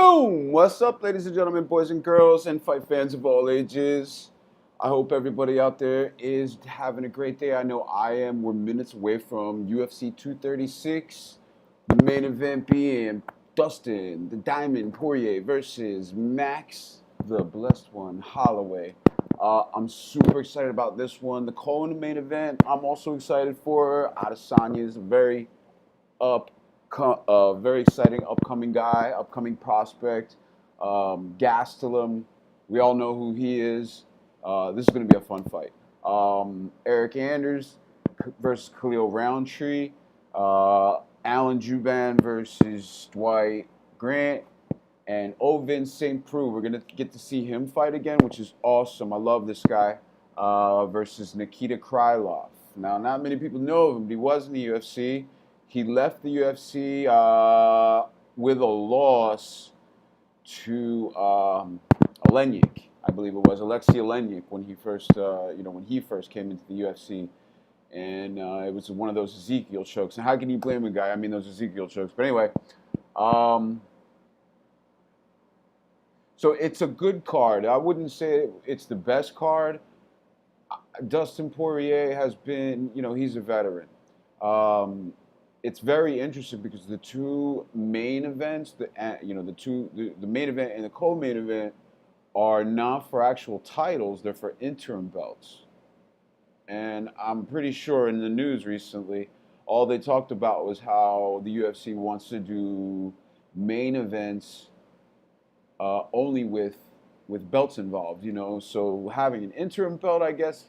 Boom! What's up, ladies and gentlemen, boys and girls, and fight fans of all ages? I hope everybody out there is having a great day. I know I am. We're minutes away from UFC 236. The main event being Dustin, the Diamond Poirier versus Max, the Blessed One, Holloway. I'm super excited about this one. The co in the main event, I'm also excited for. Adesanya is up very exciting upcoming guy, upcoming prospect. Gastelum, we all know who he is. This is going to be a fun fight. Eric Anders versus Khalil Roundtree. Alan Juban versus Dwight Grant. And Ovin St. Preux. We're going to get to see him fight again, which is awesome. I love this guy. Versus Nikita Krylov. Now, not many people know of him, but he was in the UFC. He left the UFC with a loss to Olenek, I believe it was Alexei Olenek when he first came into the UFC, and it was one of those Ezekiel chokes. And how can you blame a guy? I mean, those Ezekiel chokes. But anyway, so it's a good card. I wouldn't say it's the best card. Dustin Poirier has been, he's a veteran. It's very interesting because the two main events, the main event and the co-main event, are not for actual titles; they're for interim belts. And I'm pretty sure in the news recently, all they talked about was how the UFC wants to do main events only with belts involved. So having an interim belt, I guess,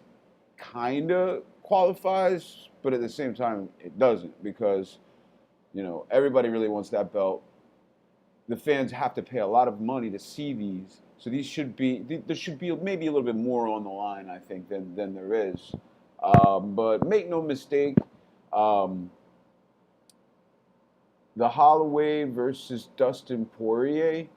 kind of qualifies, but at the same time, it doesn't because, everybody really wants that belt. The fans have to pay a lot of money to see these, so there should be maybe a little bit more on the line, I think, than there is. But make no mistake, the Holloway versus Dustin Poirier.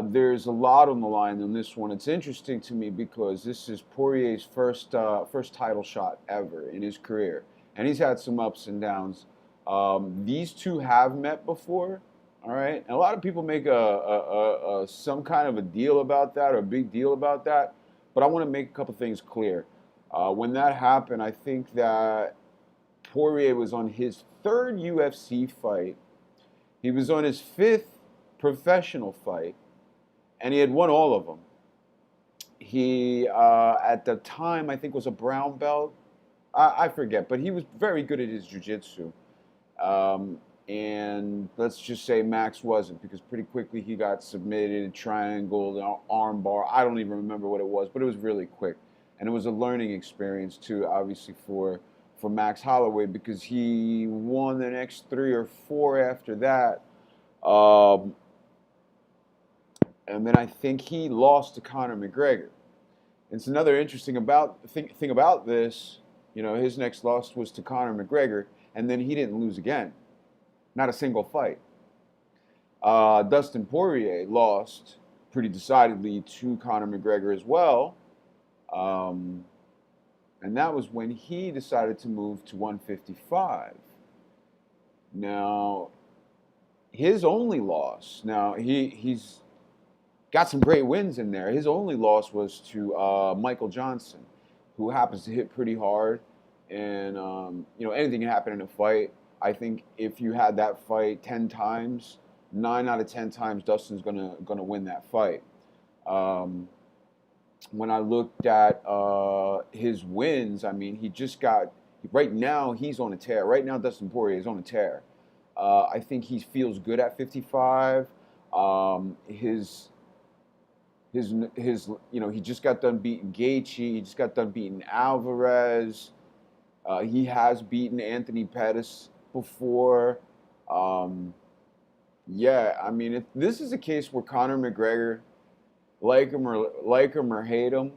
There's a lot on the line on this one. It's interesting to me because this is Poirier's first title shot ever in his career, and he's had some ups and downs. These two have met before, all right. And a lot of people make some kind of a deal about that or a big deal about that, but I want to make a couple things clear. When that happened, I think that Poirier was on his third UFC fight. He was on his fifth professional fight, and he had won all of them. He, at the time, I think was a brown belt. I forget, but he was very good at his jiu-jitsu. And let's just say Max wasn't, because pretty quickly he got submitted, triangle, arm bar. I don't even remember what it was, but it was really quick. And it was a learning experience, too, obviously, for Max Holloway, because he won the next 3 or 4 after that. And then I think he lost to Conor McGregor. And it's another interesting thing about this. His next loss was to Conor McGregor, and then he didn't lose again. Not a single fight. Dustin Poirier lost pretty decidedly to Conor McGregor as well. And that was when he decided to move to 155. Now, his only loss, he's got some great wins in there. His only loss was to Michael Johnson, who happens to hit pretty hard. And, anything can happen in a fight. I think if you had that fight 10 times, 9 out of 10 times, Dustin's gonna win that fight. When I looked at his wins, I mean, right now he's on a tear. Right now, Dustin Poirier is on a tear. I think he feels good at 55. He just got done beating Gaethje. He just got done beating Alvarez. He has beaten Anthony Pettis before. This is a case where Conor McGregor, like him or hate him,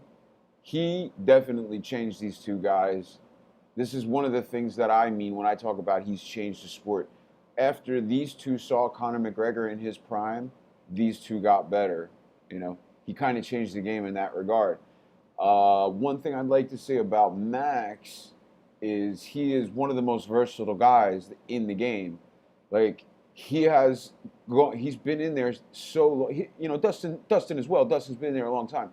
he definitely changed these two guys. This is one of the things that I mean when I talk about he's changed the sport. After these two saw Conor McGregor in his prime, these two got better. He kind of changed the game in that regard. One thing I'd like to say about Max is he is one of the most versatile guys in the game. Like, he has he's been in there so long. Dustin as well. Dustin's been there a long time.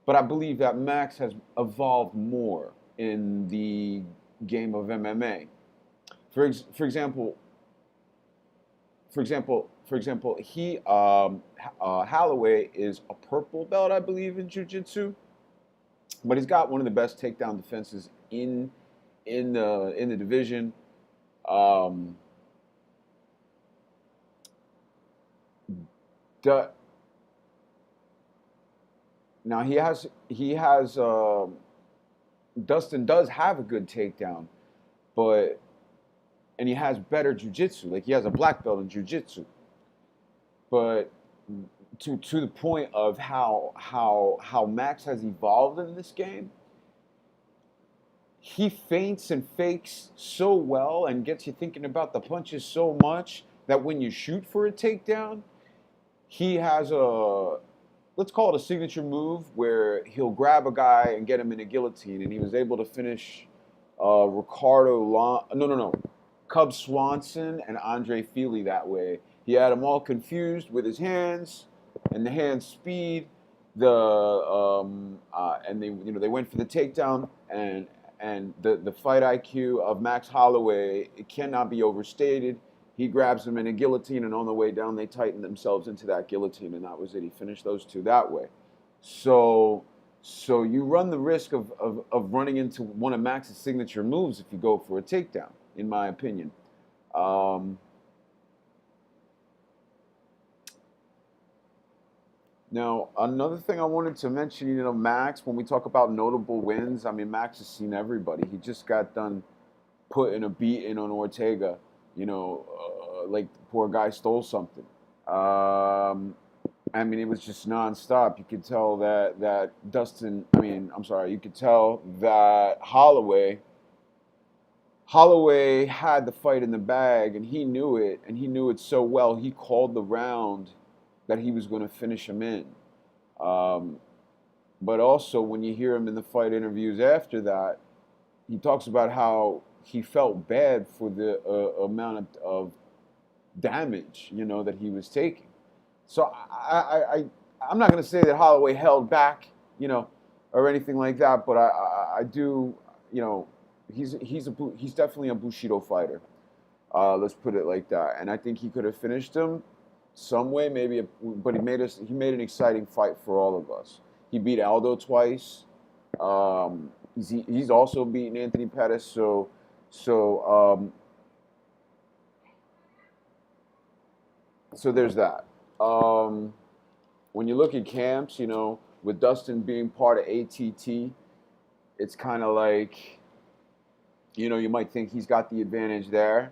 But I believe that Max has evolved more in the game of MMA. For example, he Holloway is a purple belt, I believe, in jiu-jitsu, but he's got one of the best takedown defenses in the division. Um, the, Now Dustin does have a good takedown, but and he has better jujitsu. Like he has a black belt in jujitsu, but to the point of how Max has evolved in this game, he feints and fakes so well and gets you thinking about the punches so much that when you shoot for a takedown, he has a, let's call it a signature move where he'll grab a guy and get him in a guillotine, and he was able to finish Cub Swanson and Andre Feely that way. He had them all confused with his hands and the hand speed. And they went for the takedown, and the fight IQ of Max Holloway, it cannot be overstated. He grabs him in a guillotine, and on the way down, they tighten themselves into that guillotine, and that was it. He finished those two that way. So you run the risk of running into one of Max's signature moves if you go for a takedown, in my opinion. Now, another thing I wanted to mention, Max, when we talk about notable wins, I mean, Max has seen everybody. He just got done putting a beat in on Ortega. Like the poor guy stole something. I mean, it was just nonstop. You could tell that you could tell that Holloway had the fight in the bag, and he knew it, and he knew it so well. He called the round that he was going to finish him in. But also, when you hear him in the fight interviews after that, he talks about how he felt bad for the amount of damage, that he was taking. So I'm not going to say that Holloway held back, or anything like that, but I do, he's definitely a Bushido fighter. Let's put it like that. And I think he could have finished him some way, maybe, but he made an exciting fight for all of us. He beat Aldo twice. He's also beaten Anthony Pettis. So there's that. When you look at camps, with Dustin being part of ATT, it's kind of like, you might think he's got the advantage there.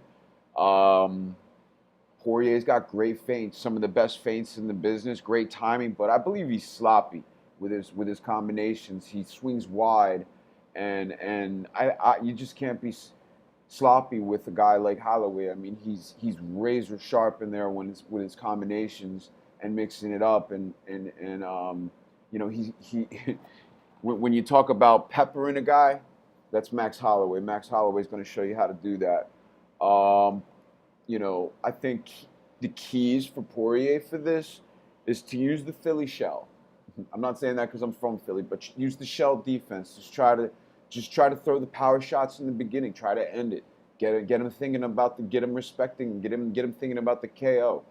Poirier's got great feints, some of the best feints in the business, great timing, but I believe he's sloppy with his combinations. He swings wide, and you just can't be sloppy with a guy like Holloway. I mean, he's razor sharp in there with his combinations and mixing it up, and he when you talk about peppering a guy, that's Max Holloway. Max Holloway's going to show you how to do that. I think the keys for Poirier for this is to use the Philly shell. I'm not saying that because I'm from Philly, but use the shell defense. Just try to throw the power shots in the beginning. Try to end it. Get him thinking about get him respecting. Get him thinking about the KO.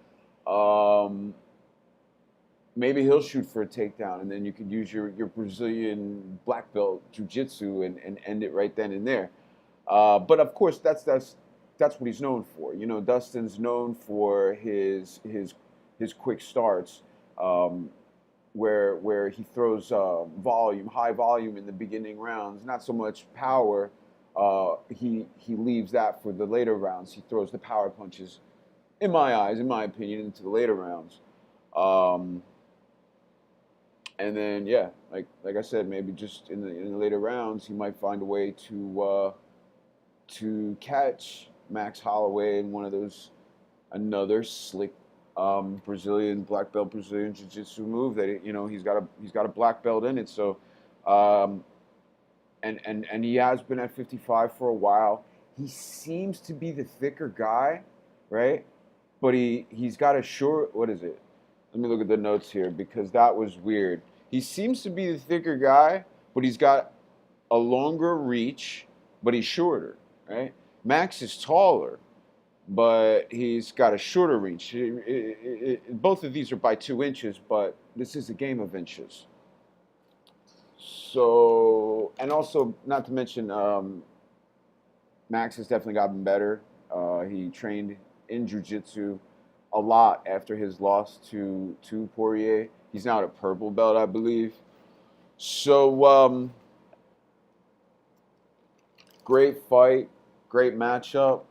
Maybe he'll shoot for a takedown, and then you could use your Brazilian black belt jiu-jitsu and end it right then and there. But of course, that's what he's known for. Dustin's known for his quick starts, where he throws high volume in the beginning rounds, not so much power. He leaves that for the later rounds. He throws the power punches, in my opinion, into the later rounds. And then, like I said, maybe just in the later rounds, he might find a way to catch Max Holloway in one of those, another slick Brazilian black belt Brazilian jiu-jitsu move that he's got a black belt in it. So, and he has been at 55 for a while. He seems to be the thicker guy, right? but he's got a short. What is it? Let me look at the notes here because that was weird. He seems to be the thicker guy, but he's got a longer reach, but he's shorter, right? Max is taller, but he's got a shorter reach. Both of these are by 2 inches, but this is a game of inches. So, and also, not to mention, Max has definitely gotten better. He trained in jiu-jitsu a lot after his loss to Poirier. He's now at a purple belt, I believe. So, great fight, great matchup.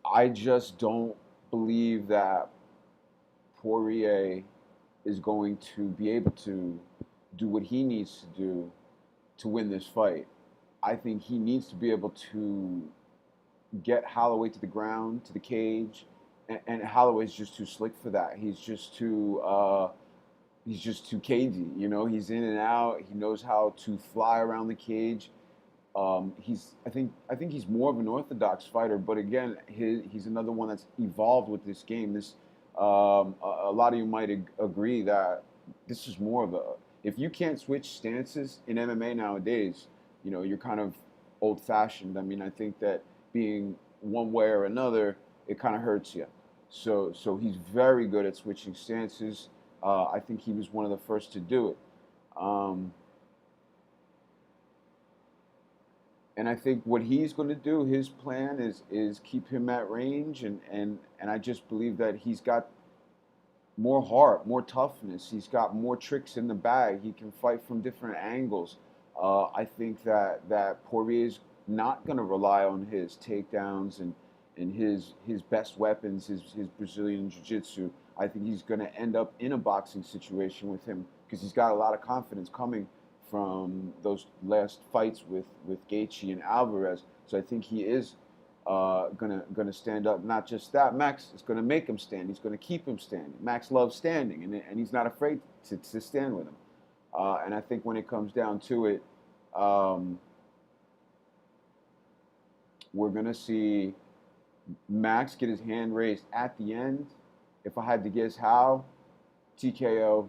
I just don't believe that Poirier is going to be able to do what he needs to do to win this fight. I think he needs to be able to get Holloway to the ground, to the cage, and Holloway's just too slick for that. He's just too cagey. You know, he's in and out. He knows how to fly around the cage. I think he's more of an orthodox fighter, but again, he's another one that's evolved with this game. A lot of you might agree that this is more of a, if you can't switch stances in MMA nowadays, you know, you're kind of old fashioned. I mean, I think that being one way or another, it kind of hurts you. So he's very good at switching stances. I think he was one of the first to do it. And I think what he's going to do, his plan is keep him at range, and I just believe that he's got more heart, more toughness. He's got more tricks in the bag. He can fight from different angles. I think that Poirier's not going to rely on his takedowns and his best weapons, his Brazilian jiu-jitsu. I think he's going to end up in a boxing situation with him because he's got a lot of confidence coming from those last fights with Gaethje and Alvarez. So I think he is gonna stand up. Not just that, Max is gonna make him stand. He's gonna keep him standing. Max loves standing, and he's not afraid to stand with him. And I think when it comes down to it, we're gonna see Max get his hand raised at the end. If I had to guess how, TKO,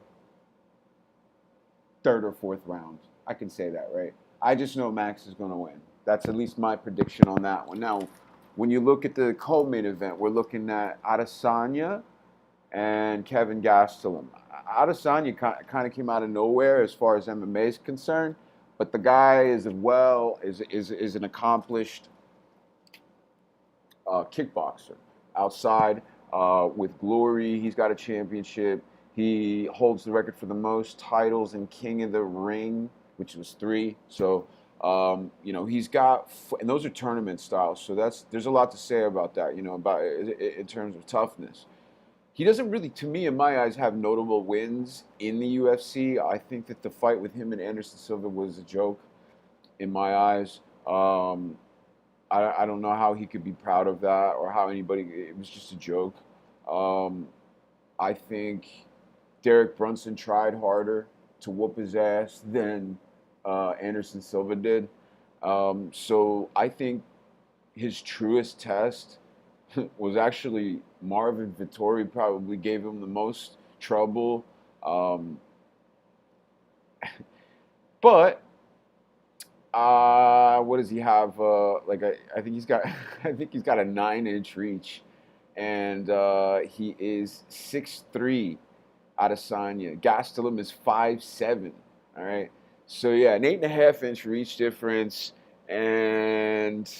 third or fourth round. I can say that, right? I just know Max is going to win. That's at least my prediction on that one. Now, when you look at the co-main event, we're looking at Adesanya and Kevin Gastelum. Adesanya kind of came out of nowhere as far as MMA is concerned, but the guy is an accomplished kickboxer. Outside with glory, he's got a championship. He holds the record for the most titles in King of the Ring, which was 3. So, you know, he's got, and those are tournament styles. So there's a lot to say about that, you know, about in terms of toughness. He doesn't really, to me, in my eyes, have notable wins in the UFC. I think that the fight with him and Anderson Silva was a joke, in my eyes. I don't know how he could be proud of that or how anybody, it was just a joke. I think Derek Brunson tried harder to whoop his ass than Anderson Silva did. So I think his truest test was actually Marvin Vettori. Probably gave him the most trouble. But what does he have? I think he's got I think he's got a 9-inch reach, and he is 6'3". Adesanya. Gastelum is 5'7". All right. So yeah, an 8.5-inch reach difference and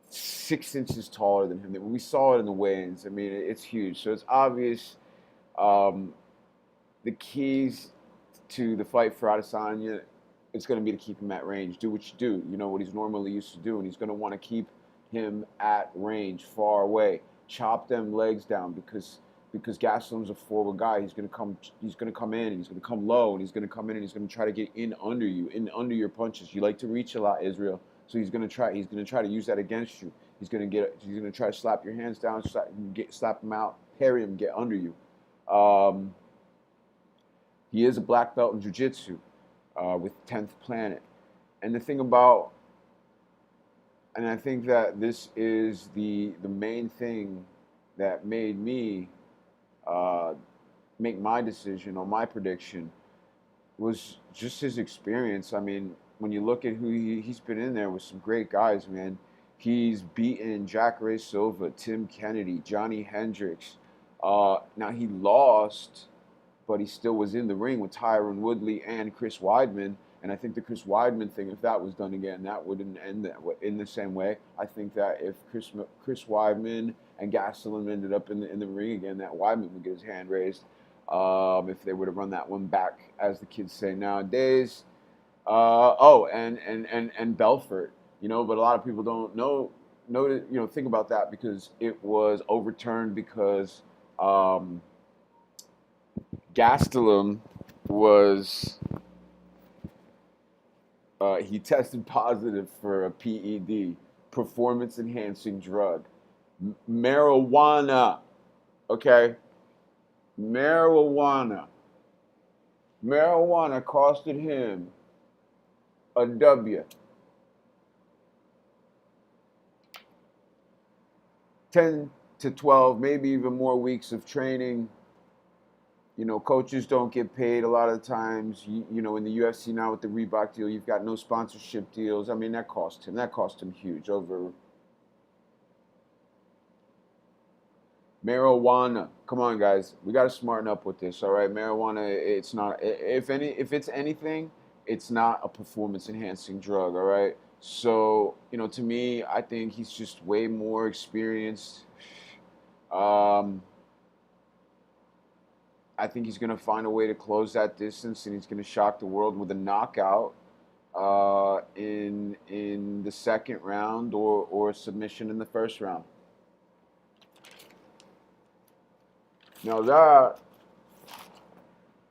6 inches taller than him. We saw it in the weigh-ins. I mean, it's huge. So it's obvious. The keys to the fight for Adesanya, it's going to be to keep him at range. Do what you do. You know what he's normally used to do, and he's going to want to keep him at range, far away. Chop them legs down because Gastelum's a forward guy. He's gonna come in and he's gonna come low and he's gonna come in and he's gonna try to get in under you, in under your punches. You like to reach a lot, Israel. So he's gonna try to use that against you. He's gonna try to slap your hands down, slap him out, parry him, get under you. He is a black belt in jiu-jitsu with 10th Planet. And the thing about, and I think that this is the main thing that made me uh, make my decision on my prediction was just his experience. I mean, when you look at who he's been in there with some great guys, man. He's beaten Jacare Silva, Tim Kennedy, Johnny Hendricks. Now he lost, but he still was in the ring with Tyron Woodley and Chris Weidman. And I think the Chris Weidman thing, if that was done again, that wouldn't end that in the same way. I think that if Chris Weidman and Gastelum ended up in the ring again, that Weidman would get his hand raised. If they were to run that one back, as the kids say nowadays. And Belfort, but a lot of people don't think about that because it was overturned because Gastelum was he tested positive for a PED, performance enhancing drug, marijuana. Okay, marijuana costed him a W. 10 to 12, maybe even more weeks of training. Coaches don't get paid a lot of the times. In the UFC now with the Reebok deal, you've got no sponsorship deals. I mean, that cost him huge over marijuana. Come on, guys. We got to smarten up with this, all right? Marijuana, it's not, if it's anything, it's not a performance-enhancing drug, all right? So, to me, I think he's just way more experienced. I think he's going to find a way to close that distance, and he's going to shock the world with a knockout in the second round or a submission in the first round. Now that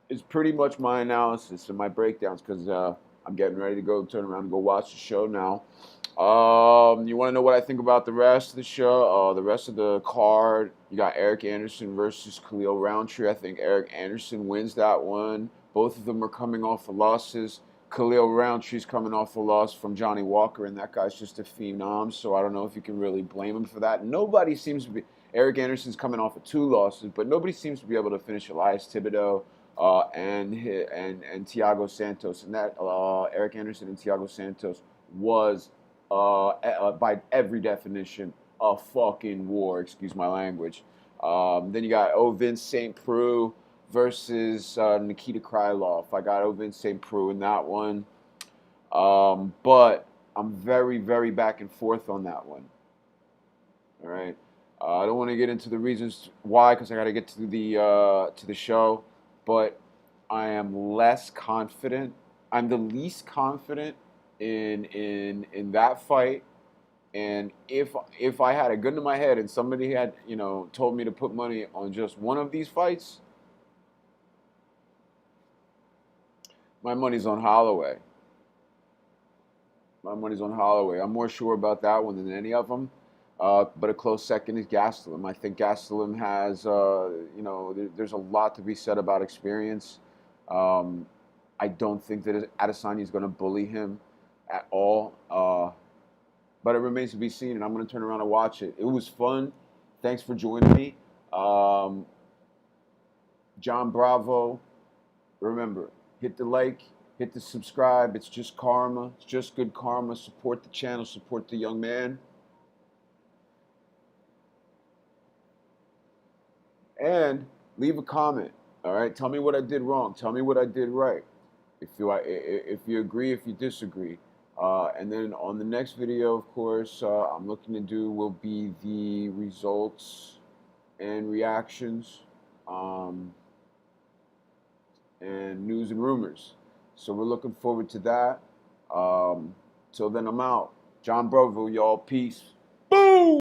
is pretty much my analysis and my breakdowns because I'm getting ready to go turn around and go watch the show now. You want to know what I think about the rest of the show? The rest of the card, you got Eric Anderson versus Khalil Roundtree. I think Eric Anderson wins that one. Both of them are coming off of losses. Khalil Roundtree's coming off a loss from Johnny Walker, and that guy's just a phenom, so I don't know if you can really blame him for that. Nobody seems to be... Eric Anderson's coming off of 2 losses, but nobody seems to be able to finish Elias Thibodeau and Thiago Santos. And that Eric Anderson and Thiago Santos was... by every definition, a fucking war. Excuse my language. Then you got Ovin St. Preux versus Nikita Krylov. I got Ovin St. Preux in that one. But I'm very, very back and forth on that one. All right. I don't want to get into the reasons why because I got to get to the show. But I am less confident. I'm the least confident in that fight, and if I had a gun to my head and somebody had told me to put money on just one of these fights, my money's on Holloway. I'm more sure about that one than any of them. But a close second is Gastelum. I think Gastelum has there's a lot to be said about experience. I don't think that Adesanya is going to bully him at all. But it remains to be seen, and I'm going to turn around and watch it. It was fun. Thanks for joining me. John Bravo. Remember, hit the like, hit the subscribe. It's just karma. It's just good karma. Support the channel. Support the young man. And leave a comment. All right? Tell me what I did wrong. Tell me what I did right. If you agree, if you disagree. And then on the next video, of course, I'm looking to do will be the results and reactions and news and rumors. So we're looking forward to that. Till then, I'm out. John Bravo, y'all. Peace. Boom!